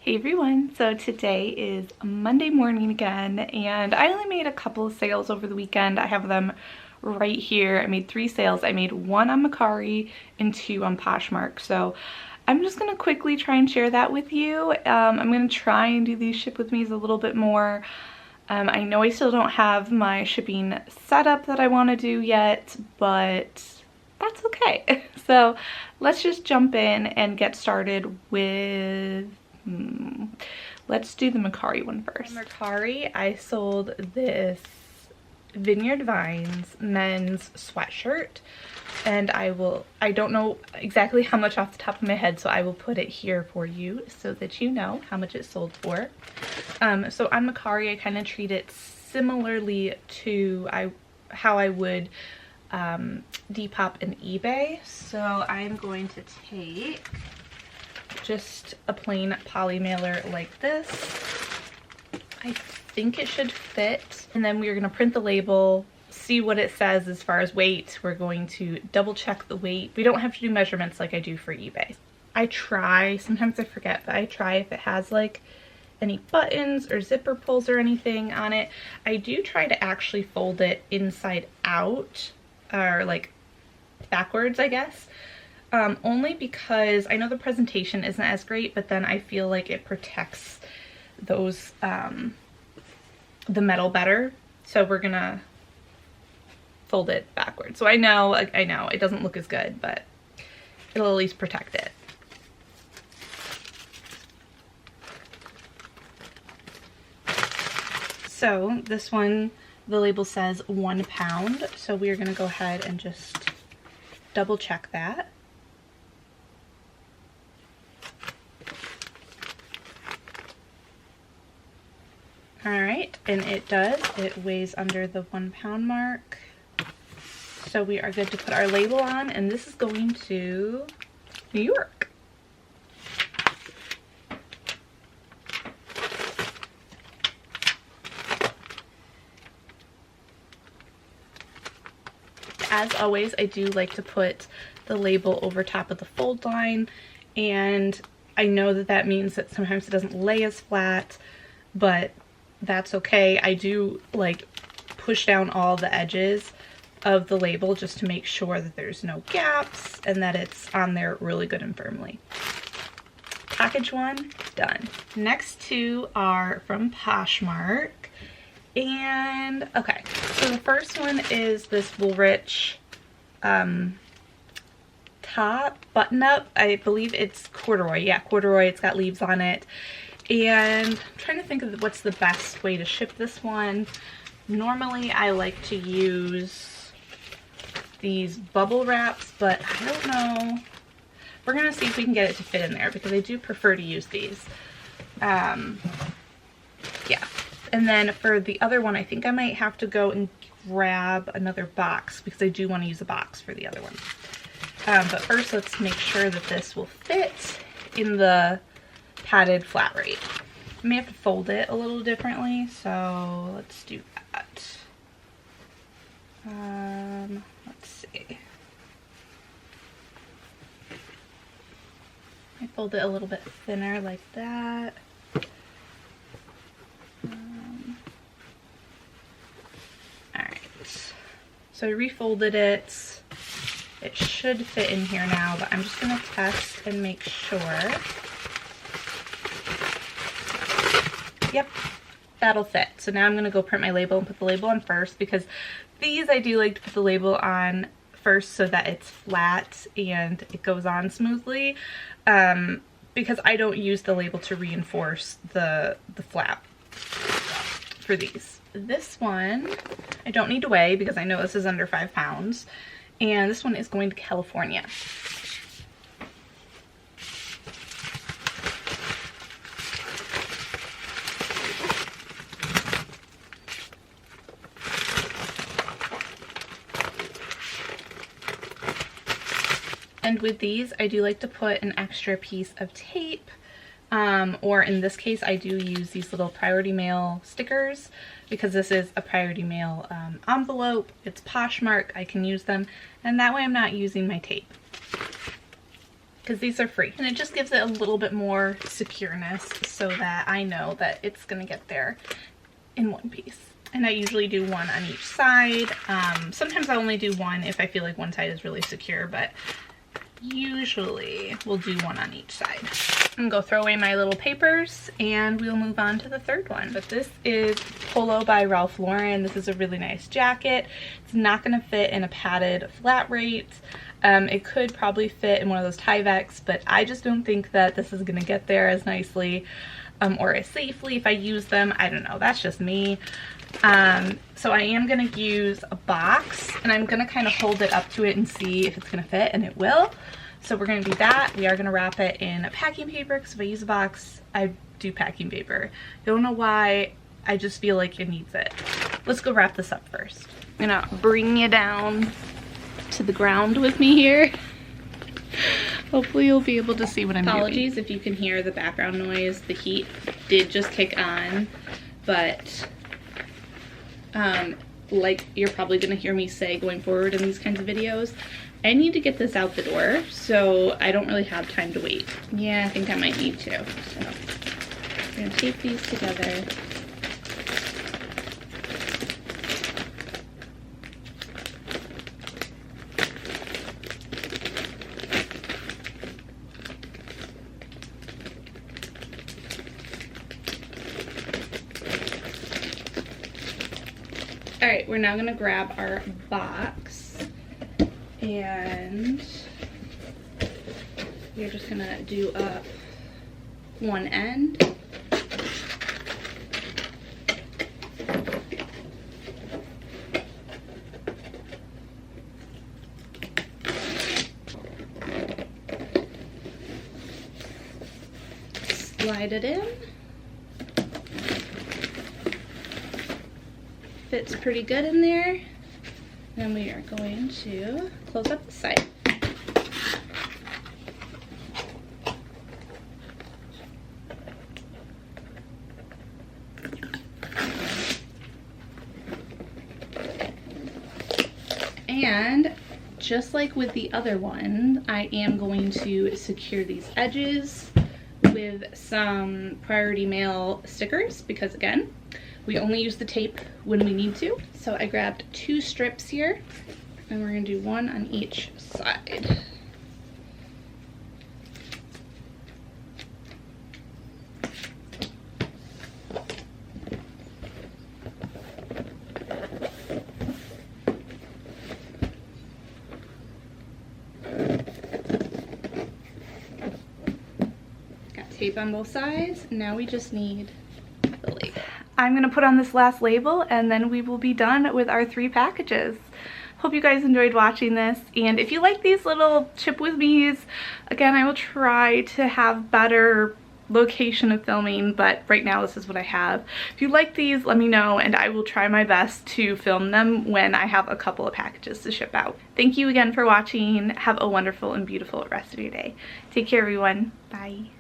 Hey everyone, so today is Monday morning again, and I only made a couple of sales over the weekend. I have them right here. I made 3 sales. I made 1 on Mercari and 2 on Poshmark. So I'm just gonna quickly try and share that with you. I'm gonna try and do these ship with me's a little bit more. I know I still don't have my shipping setup that I want to do yet, but that's okay. So let's just jump in and get started with let's do the Mercari one first. On Mercari, I sold this Vineyard Vines men's sweatshirt, and I don't know exactly how much off the top of my head, so I will put it here for you so that you know how much it sold for. So on Mercari, I kind of treat it similarly to how I would Depop and eBay. So I'm going to take just a plain poly mailer like this. I think it should fit. And then we're going to print the label, see what it says as far as weight. We're going to double check the weight. We don't have to do measurements like I do for eBay. I try, sometimes I forget, but I try if it has like any buttons or zipper pulls or anything on it. I do try to actually fold it inside out, or like backwards, I guess. Only because I know the presentation isn't as great, but then I feel like it protects those, the metal better. So we're gonna fold it backwards. So I know it doesn't look as good, but it'll at least protect it. So this one, the label says 1 pound. So we're gonna go ahead and just double check that. Alright, and it does. It weighs under the 1 pound mark. So we are good to put our label on, and this is going to New York. As always, I do like to put the label over top of the fold line, and I know that that means that sometimes it doesn't lay as flat, but that's okay. I do like push down all the edges of the label just to make sure that there's no gaps and that it's on there really good and firmly. Package 1 done. Next 2 are from Poshmark. And okay, so the first one is this Woolrich top button up. I believe it's corduroy. Yeah, corduroy. It's got leaves on it. And I'm trying to think of what's the best way to ship this one. Normally I like to use these bubble wraps, but I don't know. We're gonna see if we can get it to fit in there because I do prefer to use these. Yeah. And then for the other one, I think I might have to go and grab another box because I do want to use a box for the other one. But first, let's make sure that this will fit in the padded flat rate. I may have to fold it a little differently, so let's do that. Let's see. I fold it a little bit thinner like that. Alright, so I refolded it. It should fit in here now, but I'm just going to test and make sure. Yep, that'll fit. So now I'm going to go print my label and put the label on first, because these I do like to put the label on first so that it's flat and it goes on smoothly, because I don't use the label to reinforce the flap for these. This one I don't need to weigh because I know this is under 5 pounds, and this one is going to California. And with these, I do like to put an extra piece of tape, or in this case, I do use these little Priority Mail stickers because this is a Priority Mail envelope. It's Poshmark, I can use them, and that way I'm not using my tape. because these are free. And it just gives it a little bit more secureness so that I know that it's gonna get there in one piece. And I usually do one on each side. Sometimes I only do one if I feel like one side is really secure, but usually we'll do one on each side. I'm gonna go throw away my little papers and we'll move on to the third one. But this is Polo by Ralph Lauren. This is a really nice jacket. It's not gonna fit in a padded flat rate. It could probably fit in one of those Tyveks, but I just don't think that this is gonna get there as nicely or as safely if I use them. I don't know, that's just me. So I am gonna use a box and I'm gonna kind of hold it up to it and see if it's gonna fit, and it will. So we're gonna do that. We are gonna wrap it in packing paper because if I use a box, I do packing paper. Don't know why, I just feel like it needs it. Let's go wrap this up first. I'm gonna bring you down to the ground with me here. Hopefully you'll be able to see what I'm doing. Apologies if you can hear the background noise. The heat did just kick on, but like you're probably gonna hear me say going forward in these kinds of videos, I need to get this out the door, so I don't really have time to wait. Yeah, I think I might need to. So I'm gonna tape these together. All right, we're now gonna grab our box and we're just gonna do up one end. Slide it in. Fits pretty good in there. Then we are going to close up the side. And just like with the other one, I am going to secure these edges with some Priority Mail stickers because again, we only use the tape when we need to. So I grabbed 2 strips here and we're gonna do one on each side. Got tape on both sides. Now we just need the label. I'm gonna put on this last label and then we will be done with our 3 packages. Hope you guys enjoyed watching this, and if you like these little chip with me's, again, I will try to have better location of filming, but right now this is what I have. If you like these, let me know and I will try my best to film them when I have a couple of packages to ship out. Thank you again for watching. Have a wonderful and beautiful rest of your day. Take care, everyone. Bye.